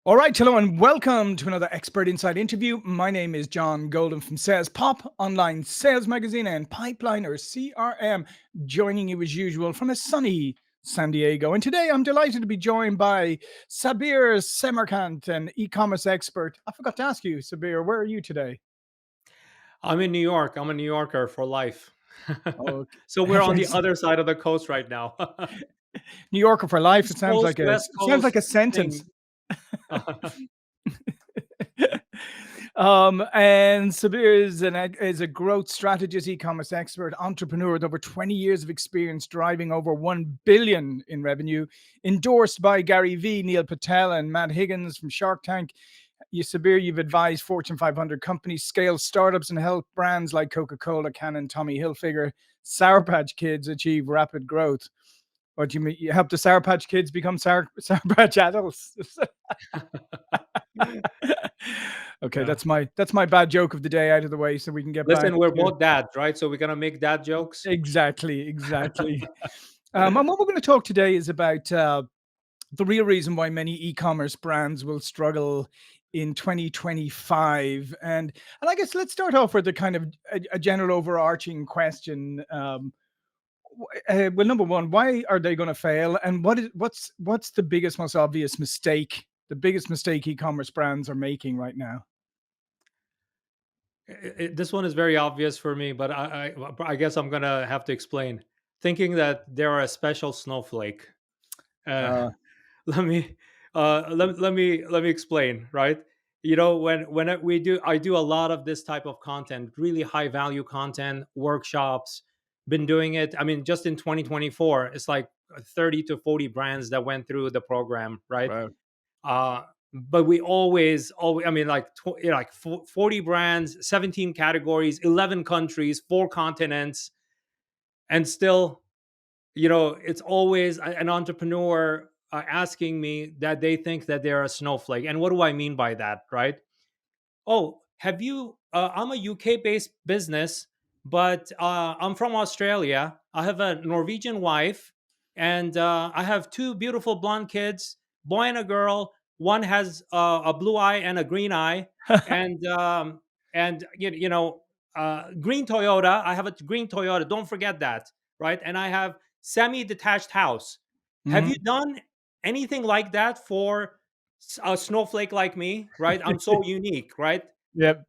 All right, hello and welcome to another Expert Insight interview. My name is John Golden from Sales Pop, online sales magazine and Pipeliner CRM, joining you as usual from a sunny San Diego. And today I'm delighted to be joined by Sabir Semerkant, an e-commerce expert. I forgot to ask you, Sabir, where are you today? I'm in New York. I'm a New Yorker for life. Oh, So we're on the other side of the coast right now. New Yorker for life. East Coast, West It sounds like Coast a sentence. thing. And Sabir is a growth strategist, e-commerce expert, entrepreneur with over 20 years of experience driving over 1 billion in revenue, endorsed by Gary Vee, Neil Patel, and Matt Higgins from Shark Tank. Sabir, you've advised Fortune 500 companies scale startups and help brands like Coca-Cola, Canon, Tommy Hilfiger, Sour Patch Kids achieve rapid growth. What do you mean? You help the Sour Patch Kids become Sour Patch adults? Okay, Yeah. that's my bad joke of the day out of the way, so we can get back Listen, we're to both dads, right? So we're gonna make dad jokes. exactly. And what we're going to talk today is about the real reason why many e-commerce brands will struggle in 2025, and I guess let's start off with a kind of a general overarching question. Well, number one, why are they going to fail, and what's the biggest, most obvious mistake, the biggest mistake e-commerce brands are making right now? This one is very obvious for me, but I guess I'm gonna have to explain. Thinking that they're a special snowflake. Uh, Uh, let me let me explain, right? When I do a lot of this type of content, really high value content, workshops. Been doing it, I mean, just in 2024 it's like 30 to 40 brands that went through the program, right? wow. But we always, I mean, like 40 brands, 17 categories, 11 countries, 4 continents, and still, it's always an entrepreneur asking me that they think that they're a snowflake. And what do I mean by that, right? Oh, have you? I'm a UK based business, but I'm from Australia. I have a Norwegian wife, and I have two beautiful blonde kids, boy and a girl. One has a blue eye and a green eye, and green Toyota. I have a green Toyota. Don't forget that, right? And I have semi-detached house. Have you Mhm. done anything like that for a snowflake like me, right? I'm so unique, right? Yep.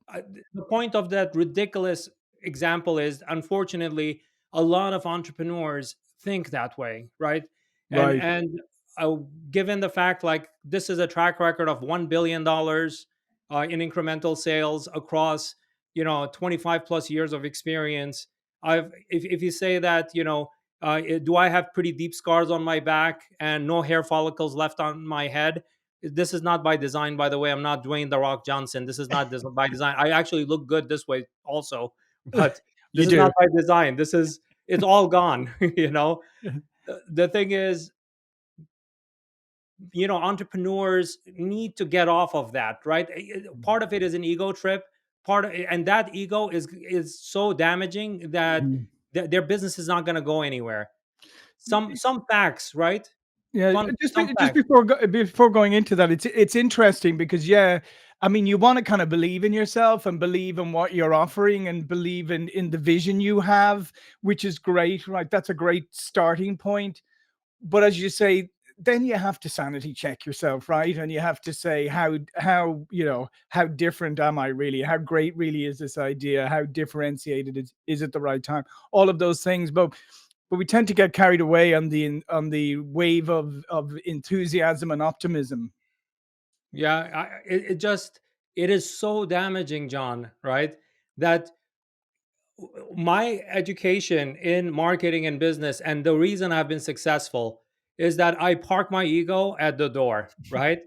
The point of that ridiculous example is, unfortunately, a lot of entrepreneurs think that way, right? And Right. and uh, given the fact, like, this is a track record of $1 billion in incremental sales across 25 plus years of experience. If you say that, do I have pretty deep scars on my back and no hair follicles left on my head? This is not by design, by the way. I'm not Dwayne the Rock Johnson. This is not by design. I actually look good this way also, but You this is do. not by design. It's all gone. The thing is, entrepreneurs need to get off of that, right? Part of it is an ego trip. And that ego is so damaging that Mhm. their business is not going to go anywhere. Some facts, right? Yeah, Fun just some just facts. before going into that, it's interesting because, yeah, I mean, you wanna kinda believe in yourself and believe in what you're offering and believe in the vision you have, which is great, right? That's a great starting point. But as you say, then you have to sanity check yourself, right? And you have to say, how different am I really? How great really is this idea? How differentiated is it the right time? All of those things. But we tend to get carried away on the wave of enthusiasm and optimism. Yeah, it is so damaging, John, right? That my education in marketing and business, and the reason I've been successful, is that I park my ego at the door, right?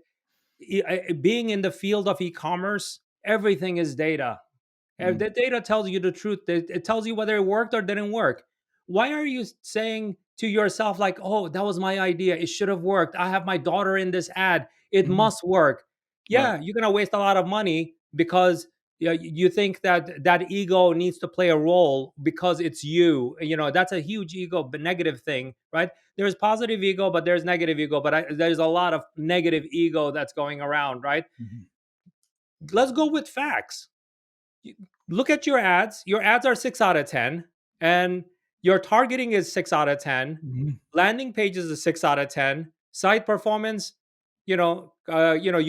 Being in the field of e-commerce, everything is data. Mm, The data tells you the truth. It tells you whether it worked or didn't work. Why are you saying to yourself, like, "Oh, that was my idea. It should have worked. I have my daughter in this ad. It mhm, must work." right. Yeah, you're gonna waste a lot of money because Yeah, you think that that ego needs to play a role because it's you. That's a huge ego but negative thing, right? There's positive ego, but there's negative ego, but there's a lot of negative ego that's going around, right? Mhm. Let's go with facts. You- Look at your ads are 6 out of 10, and your targeting is 6 out of 10. Mhm. Landing pages is 6 out of 10. Site performance, you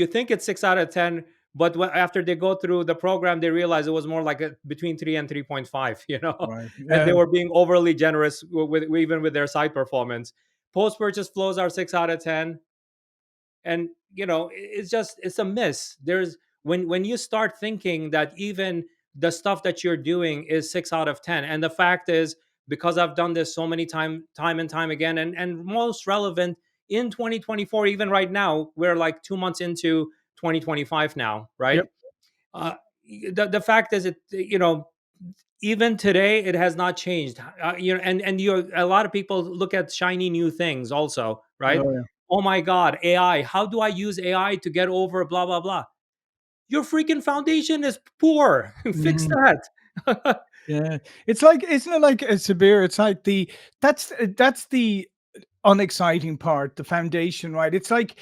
think it's 6 out of 10, but after they go through the program, they realize it was more like between 3 and 3.5, Right. and they Yeah. were being overly generous even with their site performance. Post purchase flows are 6 out of 10. And it's a miss. There's when you start thinking that even the stuff that you're doing is 6 out of 10, and the fact is, because I've done this so many time and time again, and most relevant in 2024, even right now, we're like 2 months into 2025 now, right? Yep. uh, the fact is, even today it has not changed. And a lot of people look at shiny new things also, right? Oh, yeah. Oh my god, AI, how do I use AI to get over blah blah blah? Your freaking foundation is poor. Fix Mhm. that. Yeah. It's like, isn't it like, Sabir, it's like that's the unexciting part, the foundation, right? It's like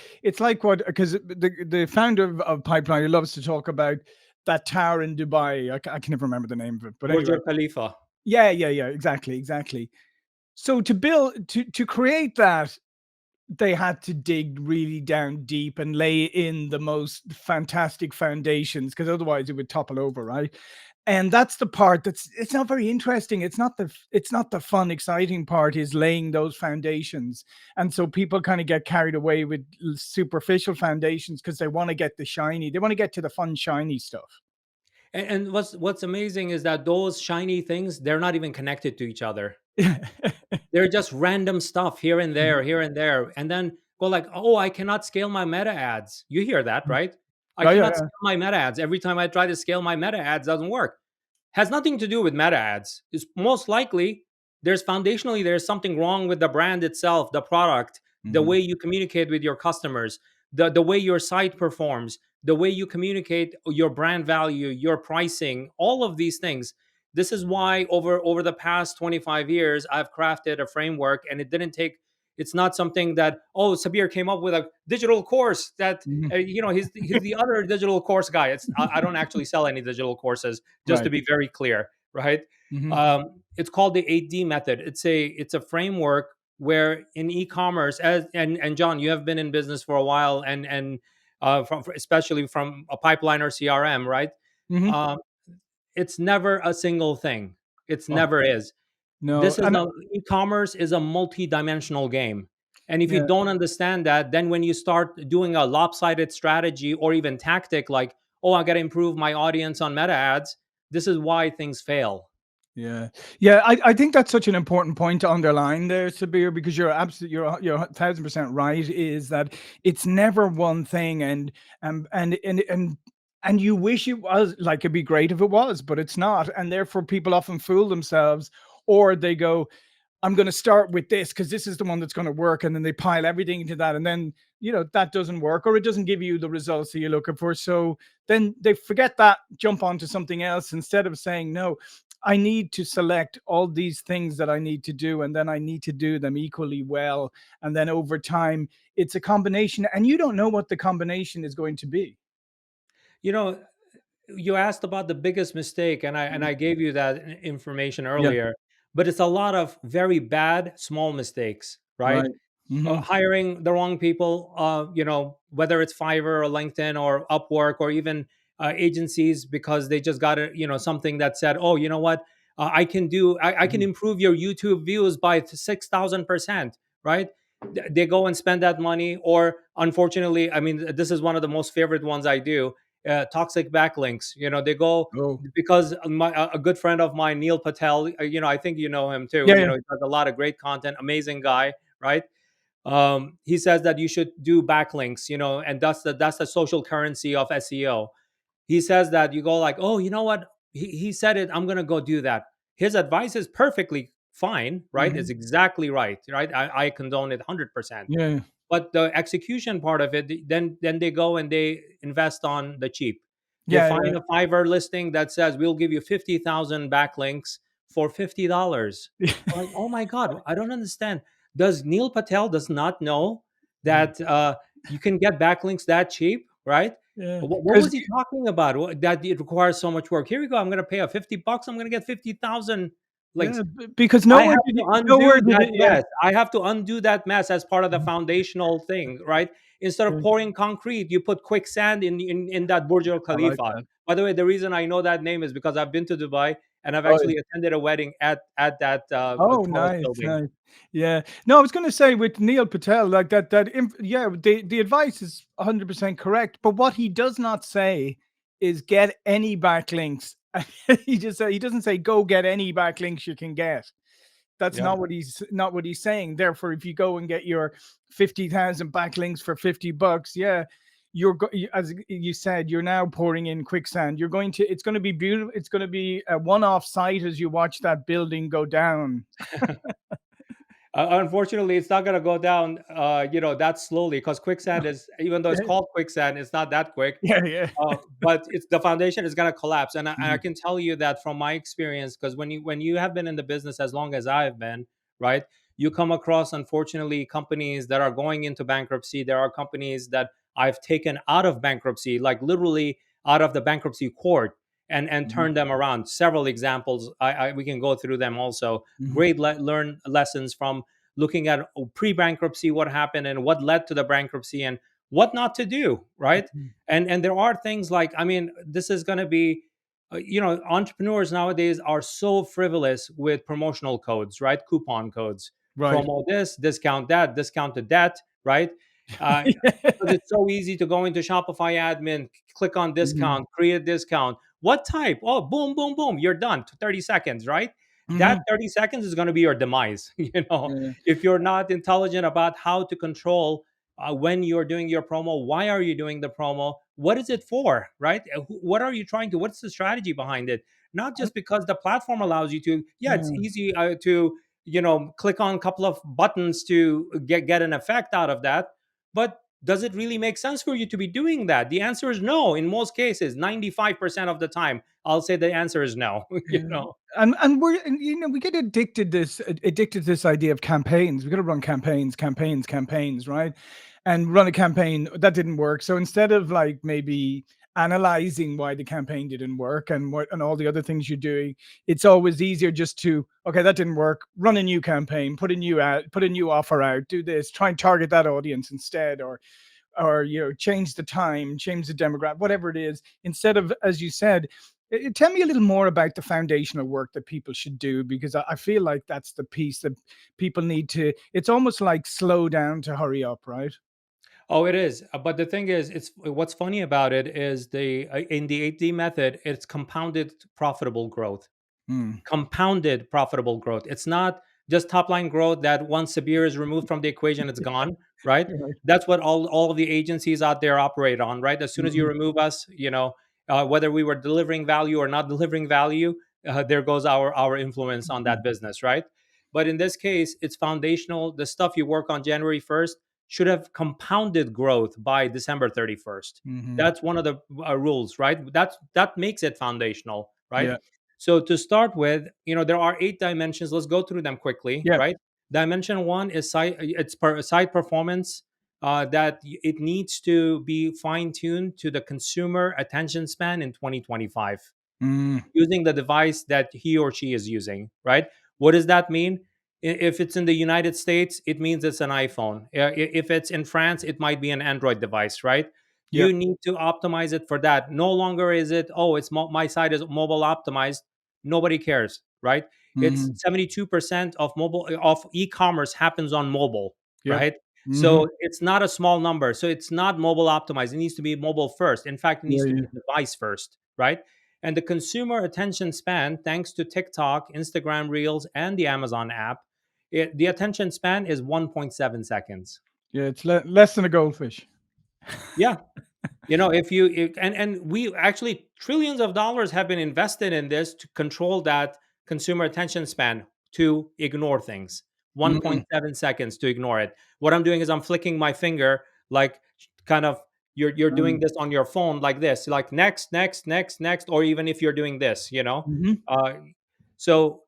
what, because the founder of Pipeline, he loves to talk about that tower in Dubai. I can never remember the name of it, but Burj anyway. Al Khalifa. Yeah, yeah, yeah, exactly, exactly. So to create that, they had to dig really down deep and lay in the most fantastic foundations, because otherwise it would topple over, right? And that's the part that's, it's not very interesting. It's not the fun, exciting part, is laying those foundations. And so people kind of get carried away with superficial foundations because they want to get the shiny. They want to get to the fun, shiny stuff. And what's amazing is that those shiny things, they're not even connected to each other. They're just random stuff here and Mhm. there, here and there, and then go like, "Oh, I cannot scale my meta ads." You hear that, right? I Oh, yeah, cannot yeah. scale my meta ads. Every time I try to scale my meta ads, doesn't work. Has nothing to do with meta ads. It's most likely there's something wrong with the brand itself, the product, the Mhm. way you communicate with your customers, the way your site performs, the way you communicate your brand value, your pricing, all of these things. This is why over the past 25 years I've crafted a framework, and it's not something that, oh, Sabir came up with a digital course that Mhm. he's the other digital course guy. I don't actually sell any digital courses, just to Right. be very clear, right? Mhm. It's called the 8D method. It's a framework where in e-commerce, and John, you have been in business for a while, and especially from a pipeline or CRM, right? Mhm. Um, it's never a single thing. It's Oh, never is. no, This is and a E-commerce is a multi-dimensional game. And if you yeah. don't understand that, then when you start doing a lopsided strategy or even tactic like, oh, I got to improve my audience on meta ads, this is why things fail. Yeah. Yeah, I think that's such an important point to underline there, Sabir, because you're 1,000% right, is that it's never one thing. And you wish it was, like, it'd be great if it was, but it's not. And therefore people often fool themselves, or they go, I'm going to start with this because this is the one that's going to work. And then they pile everything into that. And then, that doesn't work, or it doesn't give you the results that you're looking for. So then they forget that, jump onto something else instead of saying, no, I need to select all these things that I need to do, and then I need to do them equally well. And then over time, it's a combination, and you don't know what the combination is going to be. You know, you asked about the biggest mistake, and I gave you that information Yeah. earlier, but it's a lot of very bad small mistakes, right? Right. Hmm. Hiring the wrong people, whether it's Fiverr or LinkedIn or Upwork or even agencies, because they just got something that said, oh, you know what, I can Hmm. improve your YouTube views by 6,000%, right? They go and spend that money, or unfortunately, I mean, this is one of the most favorite ones I do. Toxic backlinks. They go Oh, because a good friend of mine, Neil Patel. I think you know him too. yeah, yeah. He does a lot of great content. Amazing guy, right? He says that you should do backlinks, and that's the social currency of SEO. He says that you go like, oh, you know what? He said it. I'm gonna go do that. His advice is perfectly fine, right? It's Hmm. exactly right, right? I condone it 100%. Yeah. But the execution part of it, then they go and they invest on the cheap. They Yeah, find a Fiverr listing that says we'll give you 50,000 backlinks for $50. yeah. Like, oh my God, I don't understand. Does Neil Patel does not know that you can get backlinks that cheap, right? Yeah, What because was he talking about? That it requires so much work. Here we go. I'm going to pay a $50. I'm going to get 50,000 links. yeah, because I have to nowhere undo did that it. Yeah, mess. I have to undo that mess as part of the foundational thing, right? Instead of yeah. pouring concrete, you put quicksand in that Burj Al I like Khalifa. that. By the way, the reason I know that name is because I've been to Dubai and I've Oh, yeah. actually attended a wedding at that Oh, tallest nice, building. nice. Yeah. No, I was gonna say with Neil Patel, like yeah, the advice is 100% correct, but what he does not say is get any backlinks. He doesn't say go get any backlinks you can get. That's Yeah. not what he's saying. Therefore, if you go and get your 50,000 backlinks for $50, yeah, as you said, you're now pouring in quicksand. It's going to be beautiful. It's going to be a one-off sight as you watch that building go down. Unfortunately, it's not going to go down, that slowly because quicksand is, even though it's called quicksand, it's not that quick. Yeah, yeah. But it's the foundation is going to collapse, and I Mhm. can tell you that from my experience, because when you have been in the business as long as I've been, right, you come across unfortunately companies that are going into bankruptcy. There are companies that I've taken out of bankruptcy, like literally out of the bankruptcy court, and Mhm. turned them around. Several examples. We can go through them also. Mhm. Great learn lessons from looking at pre-bankruptcy, what happened and what led to the bankruptcy, and what not to do, right? Mhm. And there are things like, I mean, this is going to be entrepreneurs nowadays are so frivolous with promotional codes, right? Coupon codes, Right. promo this, discount that, discounted that, right? Because it's so easy to go into Shopify admin, click on Mhm. discount, create a discount. What type? Oh, boom, boom, boom, you're done to 30 seconds, right? That Mhm. 30 seconds is going to be your demise. Yeah. If you're not intelligent about how to control when you're doing your promo, why are you doing the promo, what is it for, right? What are you trying to, what's the strategy behind it? Not And just because the platform allows you to, yeah, it's yeah. easy to click on a couple of buttons to get an effect out of that, but does it really make sense for you to be doing that? The answer is no. In most cases, 95% of the time, I'll say the answer is no. Yeah. And we get addicted to this idea of campaigns. We got to run campaigns, campaigns, campaigns, right? And run a campaign that didn't work. So instead of like maybe analyzing why the campaign didn't work and what and all the other things you're doing, it's always easier just to okay, that didn't work. Run a new campaign, put a new offer out, do this, try and target that audience instead, or change the time, change the demographic, whatever it is, instead of, as you said, tell me a little more about the foundational work that people should do, because I feel like that's the piece that people need to, it's almost like slow down to hurry up, right? Oh, it is. But the thing is, it's what's funny about it is the in the 8D method, it's compounded profitable growth. Mm. Compounded profitable growth. It's not just top line growth that once Sabir is removed from the equation, it's gone, right? Right. That's what all of the agencies out there operate on, right? As soon as you Mhm. remove us, whether we were delivering value or not delivering value, there goes our influence on Mhm. that business, right? But in this case, it's foundational. The stuff you work on January 1st should have compounded growth by December 31st. Mhm. That's one of the rules, right? That makes it foundational, right? Yeah. So to start with, there are 8 dimensions. Let's go through them quickly, Yeah. right? Dimension one is site performance. That it needs to be fine tuned to the consumer attention span in 2025 Mm. using the device that he or she is using, right? What does that mean? If it's in the United States, it means it's an iPhone. If it's in France, it might be an Android device, right? Yep. You need to optimize it for that. No longer is it, oh, my site is mobile optimized. Nobody cares, right? It's Mhm. 72% of mobile of e-commerce happens on mobile, Yep. right? Mhm. So it's not a small number. So it's not mobile optimized. It needs to be mobile first. In fact, it Yeah, needs to yeah. be device first, right? And the consumer attention span, thanks to TikTok, Instagram Reels, and the Amazon app, the attention span is 1.7 seconds. Yeah, it's less than a goldfish. Yeah, if you and we actually trillions of dollars have been invested in this to control that consumer attention span to ignore things. Mhm. 1.7 seconds to ignore it. What I'm doing is I'm flicking my finger, like kind of you're doing Mm. this on your phone like this, like next, next, next, next, or even if you're doing this, Mhm. uh, so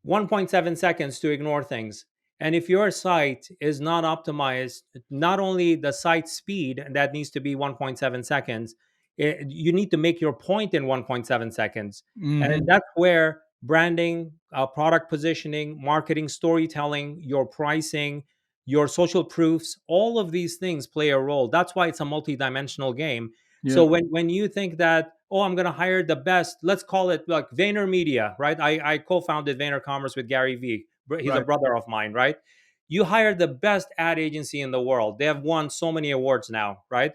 1.7 seconds to ignore things. And if your site is not optimized, not only the site speed that needs to be 1.7 seconds, you need to make your point in 1.7 seconds. And Mhm. that's where branding, product positioning, marketing, storytelling, your pricing, your social proofs, all of these things play a role. That's why it's a multi-dimensional game. So Yeah. when you think that, oh, I'm going to hire the best, let's call it like VaynerMedia, right? I co-founded VaynerCommerce with Gary Vee. He's a Right. brother of mine, right? You hire the best ad agency in the world. They have won so many awards now, right?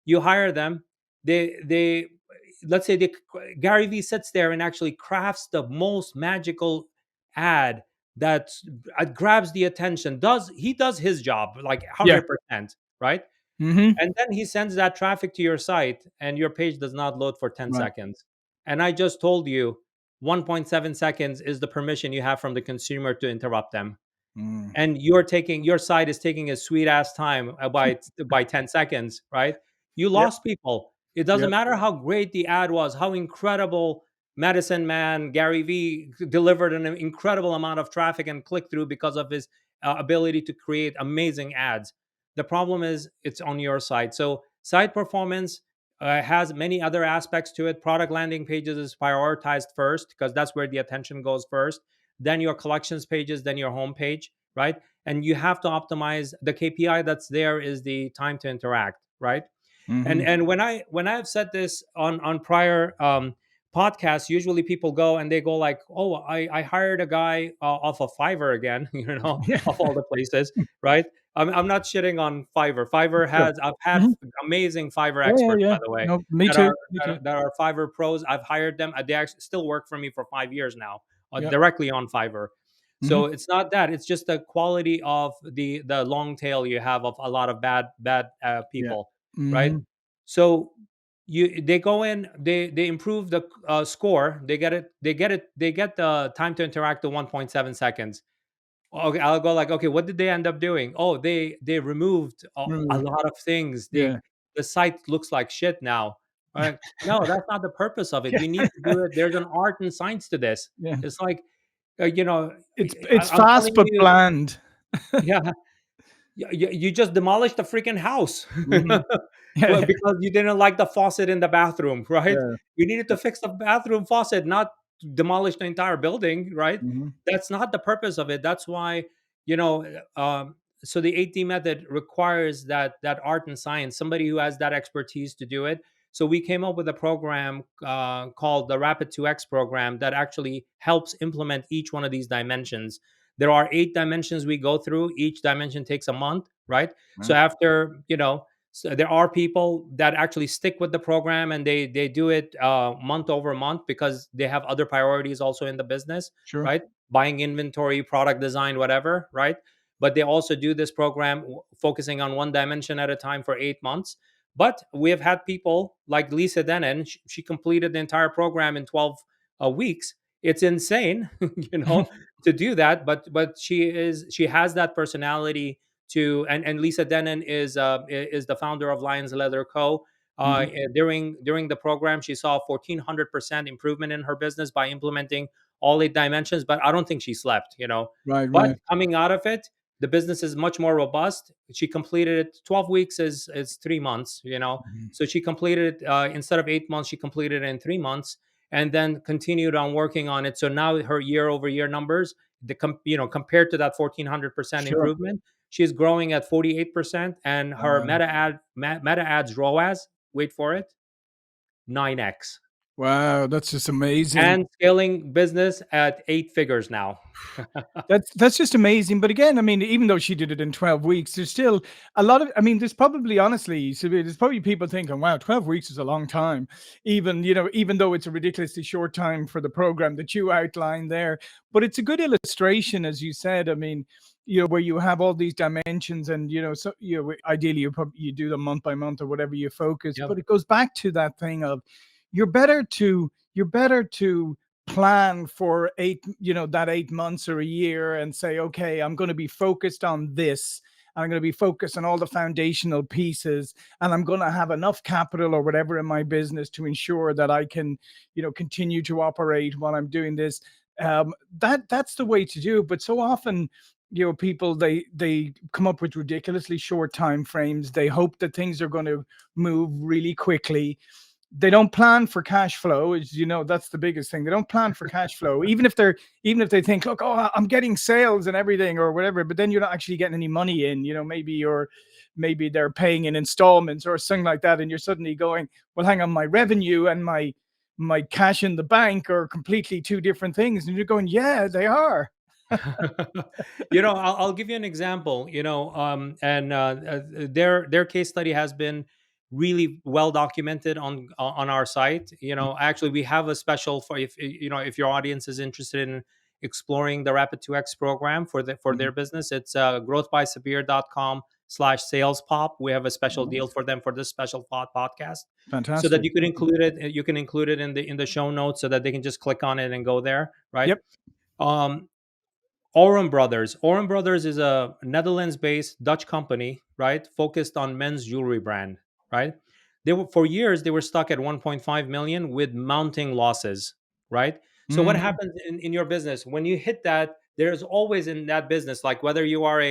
You hire them. They let's say Gary Vee sits there and actually crafts the most magical ad that grabs the attention. Does his job like Yeah. 100%, right? Mhm. And then he sends that traffic to your site and your page does not load for 10 Right. seconds. And I just told you 1.7 seconds is the permission you have from the consumer to interrupt them. Mm. And your site is taking a sweet ass time by 10 seconds, right? You Yep. lost people. It doesn't Yep. matter how great the ad was, how incredible medicine man Gary Vee delivered an incredible amount of traffic and click through because of his ability to create amazing ads. The problem is it's on your side. So site performance has many other aspects to it. Product landing pages is prioritized first because that's where the attention goes first, then your collections pages, then your home page, right? And you have to optimize the KPI that's there is the time to interact, right? and Mhm. and when I've said this on prior podcasts, usually people go and they go like, oh, I hired a guy off of Fiverr again, Yeah. of all the places, right? I'm not shitting on Fiverr. Fiverr Sure. has I've had Mhm. amazing Fiverr Yeah, yeah, experts, yeah. by the way, No, me that too. are Me that too. are, that are Fiverr pros. I've hired them. They actually still work for me for 5 years now, Yep. directly on Fiverr. Mhm. So it's not that; it's just the quality of the long tail you have of a lot of bad Yeah. people, right? Mhm. So they go in, they improve the score, they get the time to interact to 1.7 seconds. Okay, I'll go like, okay, what did they end up doing? Oh, they removed a Removed. lot of things. Yeah. The site looks like shit now. Right? No, that's not the purpose of it. Yeah. You need to do it. There's an art and science to this. Yeah. It's like, uh, you know It's I'm fast telling but you, bland. yeah, you just demolished the freaking house. Mhm. Well, Yeah. because you didn't like the faucet in the bathroom, right? Yeah. You needed to Yep. fix the bathroom faucet, not demolish the entire building, right? Mhm. That's not the purpose of it. That's why, you know, so the 8D method requires that art and science, somebody who has that expertise to do it. So we came up with a program called the Rapid 2X program that actually helps implement each one of these dimensions. There are 8 dimensions we go through. Each dimension takes a month, right? So Right. after, so there are people that actually stick with the program and they do it month over month because they have other priorities also in the business, Sure. right? Buying inventory, product design, whatever, right? But they also do this program focusing on one dimension at a time for 8 months. But we have had people like Lisa Denon. She completed the entire program in 12 weeks. It's insane, to do that. But she has that personality to, and Lisa Denon is the founder of Lions Leather Co. Mhm. During the program, she saw 1,400% improvement in her business by implementing all 8 dimensions. But I don't think she slept, Right, But right. coming out of it, the business is much more robust. She completed it. 12 weeks is 3 months, Mhm. So she completed it instead of 8 months. She completed it in 3 months, and then continued on working on it. So now her year over year numbers, compared to that 1,400% Sure. improvement, she's growing at 48%, and her Wow. meta ads ROAS, wait for it, 9x, Wow, that's just amazing. and scaling business at 8 figures now. That's just amazing. But again, I mean, even though she did it in 12 weeks, there's still a lot of, I mean, there's probably honestly, Sabir, there's probably people thinking, wow, 12 weeks is a long time. Even though it's a ridiculously short time for the program that you outlined there. But it's a good illustration, as you said. I mean, where you have all these dimensions and, so, ideally you do them month by month or whatever you focus. Yep. But it goes back to that thing of you're better to plan for that 8 months or a year and say, okay, I'm going to be focused on this. and I'm going to be focused on all the foundational pieces, and I'm going to have enough capital or whatever in my business to ensure that I can, continue to operate while I'm doing this. That's the way to do it. But so often, people, they come up with ridiculously short time frames. They hope that things are going to move really quickly. They don't plan for cash flow, as that's the biggest thing. They don't plan for cash flow, even if they think, look, oh, I'm getting sales and everything or whatever, but then you're not actually getting any money in. Maybe they're paying in installments or something like that, and you're suddenly going, well, hang on, my revenue and my cash in the bank are completely two different things. And you're going, yeah, they are. I'll give you an example. And their case study has been really well documented on our site. Actually, we have a special for, if your audience is interested in exploring the Rapid 2X program for their Mhm. business. It's growthbysabir.com/sales pop. We have a special deal for them for this special podcast, so that Fantastic. you can include it in the show notes, so that they can just click on it and go there, right? Yep. um Oren Brothers. Oren Brothers is a Netherlands-based Dutch company, right? Focused on men's jewelry brand, right? They were for years they were stuck at 1.5 million with mounting losses, right? So what Mhm. happens in your business when you hit that? There's always in that business, like whether you are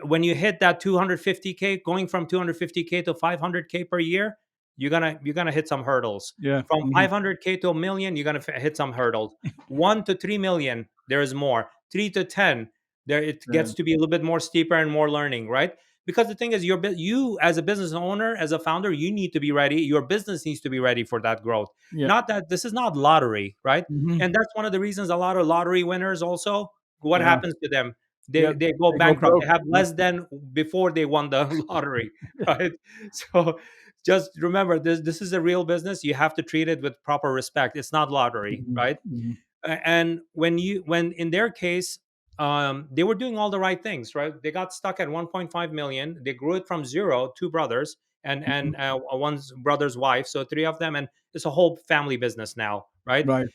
when you hit that 250k, going from 250k to 500k per year, you're gonna hit some hurdles. Yeah. From Mhm. 500k to a million, you're gonna hit some hurdles. 1 to 3 million, there is more. 3 to 10, there it Yeah. gets to be a little bit more steeper and more learning, right? Because the thing is, you as a business owner, as a founder, you need to be ready. Your business needs to be ready for that growth. Yeah. Not that this is not lottery, right? Mhm. And that's one of the reasons a lot of lottery winners also, what Yeah. happens to them? Yeah. They go They go bankrupt. They broke. have Yeah. less than before they won the lottery, right? So just remember, this is a real business. You have to treat it with proper respect. It's not lottery, Mhm. right? Mhm. And when in their case, they were doing all the right things, right? They got stuck at 1.5 million. They grew it from zero, two brothers Mhm. and one brother's wife, so three of them, and it's a whole family business now, right? Right.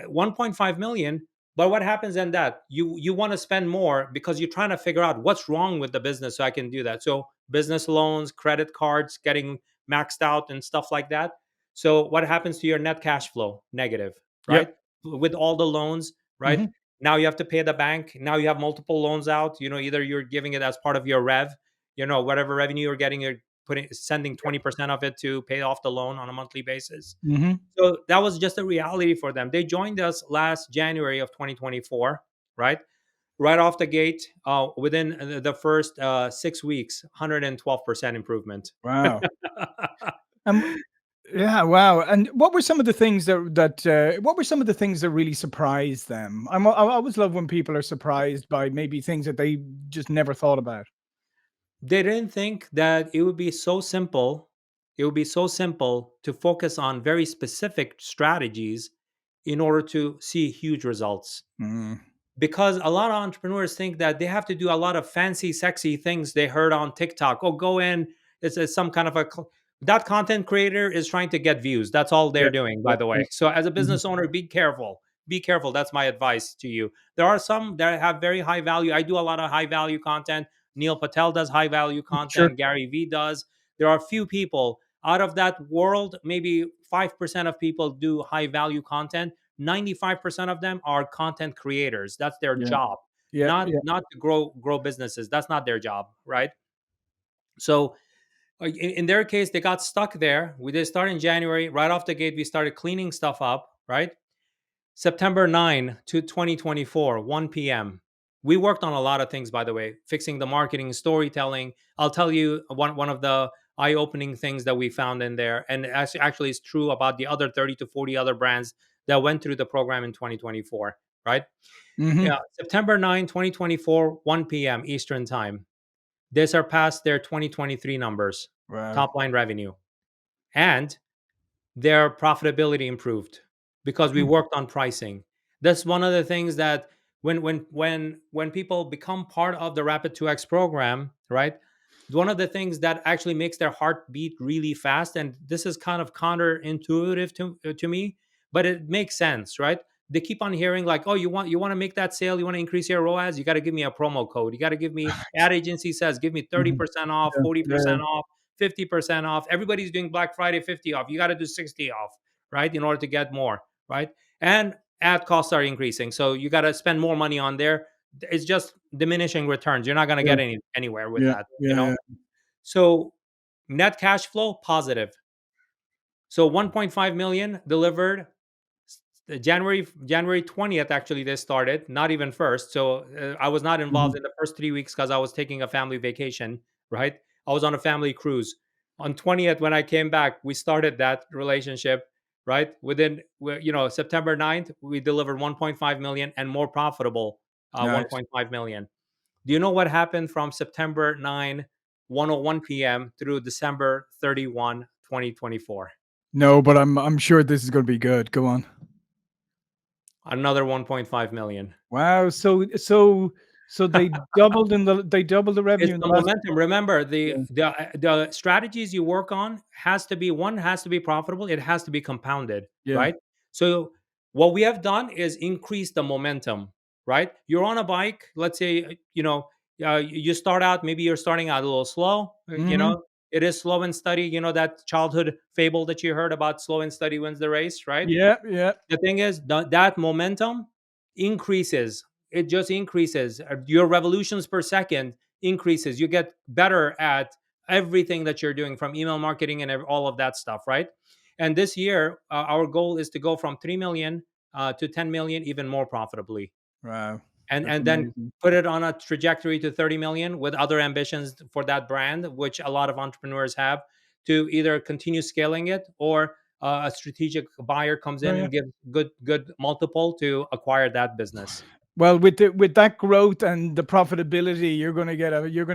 1.5 million. But what happens in that? You want to spend more because you're trying to figure out what's wrong with the business, so I can do that. So business loans, credit cards getting maxed out and stuff like that. So what happens to your net cash flow? Negative, Yep. right? With all the loans, right? Mhm. Now you have to pay the bank. Now you have multiple loans out. Either you're giving it as part of your rev, whatever revenue you're getting, you're sending 20% of it to pay off the loan on a monthly basis. Mhm. So that was just a reality for them. They joined us last January of 2024, right? Right off the gate, within the first 6 weeks, 112% improvement. Wow. Um, yeah, wow. And what were some of the things that really surprised them? I always love when people are surprised by maybe things that they just never thought about. They didn't think that it would be so simple. It would be so simple to focus on very specific strategies in order to see huge results. Mm. Because a lot of entrepreneurs think that they have to do a lot of fancy, sexy things they heard on TikTok. Oh, go in. It's some kind of that content creator is trying to get views. That's all Yeah. they're doing, by Yep. the way. Yep. So, as a Mhm. business owner, be careful. Be careful. That's my advice to you. There are some that have very high value. I do a lot of high value content. Neil Patel does high value Sure. content. Gary Vee does. There are few people out of that world. Maybe 5% of people do high value content. 95% of them are content creators. That's their Yeah. job, Yeah. not Yeah. not to grow businesses. That's not their job, right? So in their case, they got stuck there. We did start in January. Right off the gate, we started cleaning stuff up, right? September 9 to 2024, 1 p.m. We worked on a lot of things, by the way, fixing the marketing, storytelling. I'll tell you one of the eye-opening things that we found in there, and actually is true about the other 30 to 40 other brands that went through the program in 2024, right? Mhm. Yeah, September 9, 2024, 1 p.m. Eastern Time. They surpassed their 2023 numbers, Wow. top line revenue, and their profitability improved because we Mm. worked on pricing. That's one of the things that when people become part of the Rapid 2X program, right? One of the things that actually makes their heart beat really fast, and this is kind of counterintuitive to me, but it makes sense, right? they keep on hearing like, oh, you want to make that sale, you want to increase your ROAS, you got to give me a promo code, you got to give me, ad agency says give me Mhm. 30% off, Yeah, yeah, 40% off, 50% off. Everybody's doing Black Friday 50 off. You got to do 60 off, right? In order to get more, right? And ad costs are increasing. So you got to spend more money on there. It's just diminishing returns. You're not going to yeah, get anywhere with yeah, that, you yeah, know? yeah. So net cash flow positive. So 1.5 million delivered January 20th. Actually, this started, not even first. So I was not Mhm. involved in the first 3 weeks because I was taking a family vacation, right? I was on a family cruise. On 20th, when I came back, we started that relationship, right? September 9th, we delivered 1.5 million and more profitable, Nice. 1.5 million. Do you know what happened from September 9, 1:01 p.m. through December 31, 2024? No, but I'm sure this is gonna be good. Go on. Another 1.5 million. Wow. So they doubled the It's revenue in the the last. momentum. Remember, Yeah. the strategies you work on has to be, one, has to be profitable. It has to be compounded, Yeah. right? So what we have done is increase the momentum, right? You're on a bike. Let's say you start out. Maybe you're starting out a little slow. Mhm. It is slow and steady. You know that childhood fable that you heard about, slow and steady wins the race, right? Yeah, yeah. The thing is that momentum increases. It just increases. Your revolutions per second increases. You get better at everything that you're doing, from email marketing and all of that stuff, right? And this year, our goal is to go from 3 million to 10 million even more profitably, Wow. That's and then amazing. put it on a trajectory to 30 million with other ambitions for that brand, which a lot of entrepreneurs have, to either continue scaling it, or a strategic buyer comes Yeah, in yeah. and gives good multiple to acquire that business. Well, with that growth and the profitability, you're gonna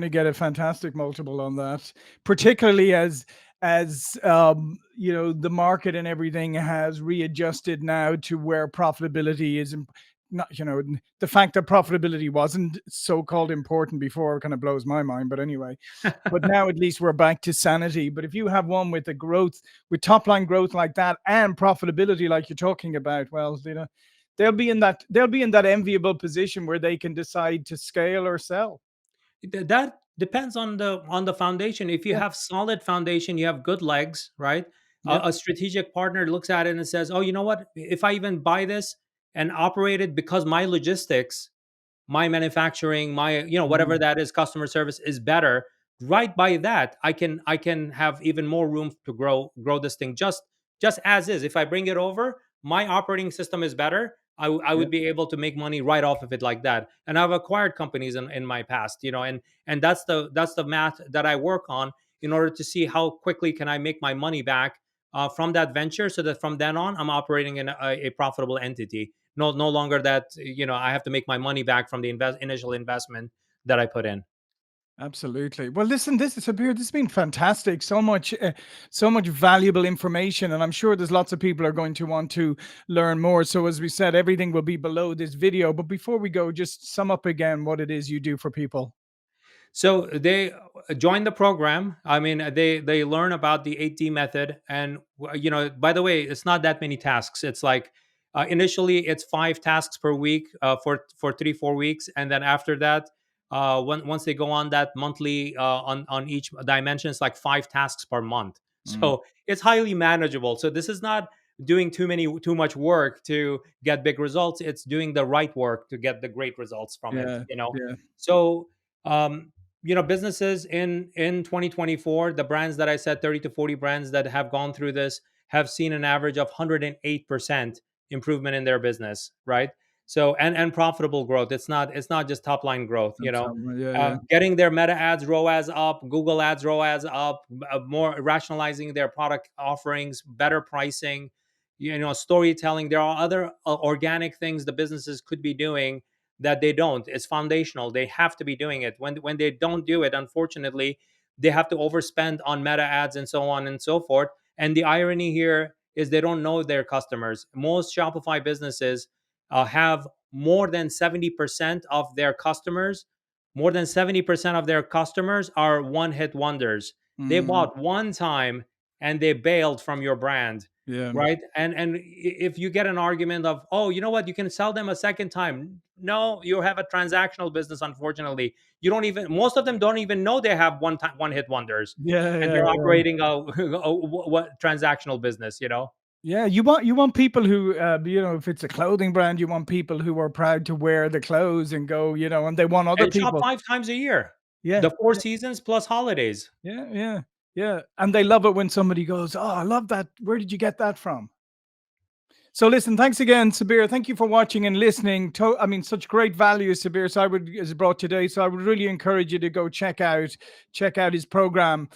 get a fantastic multiple on that, particularly as the market and everything has readjusted now to where profitability is not, the fact that profitability wasn't so-called important before kind of blows my mind. But anyway, but now at least we're back to sanity. But if you have one with the growth, with top line growth like that and profitability like you're talking about, well, they'll be in that enviable position where they can decide to scale or sell. That depends on the foundation. If you Yeah, have solid foundation, you have good legs, right? yeah, A strategic partner looks at it and says, oh, you know what, if I even buy this and operate it, because my logistics, my manufacturing, my whatever mhm, that is, customer service is better, right? By that, I can have even more room to grow this thing, just as is. If I bring it over, my operating system is better. I yeah, would be able to make money right off of it like that. And I've acquired companies in my past, and that's the math that I work on in order to see how quickly can I make my money back from that venture, so that from then on I'm operating in a profitable entity. No longer that I have to make my money back from the initial investment that I put in. absolutely. Well, listen, this is Sabir. This has been fantastic. So much valuable information, and I'm sure there's lots of people are going to want to learn more. So, as we said, everything will be below this video. But before we go, just sum up again what it is you do for people. So they join the program. I mean, they learn about the 8D method, and by the way, it's not that many tasks. It's like initially it's 5 tasks per week for 3-4 weeks, and then after that, once they go on that monthly on each dimension, it's like 5 tasks per month. Mm, So it's highly manageable. So this is not doing too much work to get big results. It's doing the right work to get the great results from it. yeah, yeah. So. Um, Businesses in 2024, the brands that I said, 30 to 40 brands that have gone through this, have seen an average of 108% improvement in their business, right? So and profitable growth. It's not just top line growth. Yeah, yeah. Getting their meta ads ROAS up, Google ads ROAS up, more rationalizing their product offerings, better pricing, storytelling. There are other organic things the businesses could be doing that they don't. It's foundational. They have to be doing it. When they don't do it, unfortunately, they have to overspend on meta ads and so on and so forth. And the irony here is they don't know their customers. Most Shopify businesses have more than 70% of their customers. More than 70% of their customers are one hit wonders. They Mm, bought one time and they bailed from your brand. Yeah. right? And if you get an argument of, oh, you know what, you can sell them a second time. No, you have a transactional business. Unfortunately, you don't even, most of them don't even know they have one time one hit wonders, Yeah, and yeah, they're yeah. operating a what transactional business, you know. Yeah, you want people who, if it's a clothing brand, you want people who are proud to wear the clothes and go, and they want other And shop people. 5 times a year, Yeah, the four yeah, seasons plus holidays. yeah, yeah, yeah. And they love it when somebody goes, "Oh, I love that. Where did you get that from?" So listen, thanks again, Sabir. Thank you for watching and listening. I mean, such great value, Sabir. So I would is brought today. So I would really encourage you to go check out his program.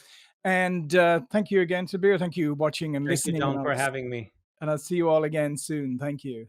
And thank you again, Sabir. Thank you for watching and Thank you, listening. John, for having me. And I'll see you all again soon. Thank you.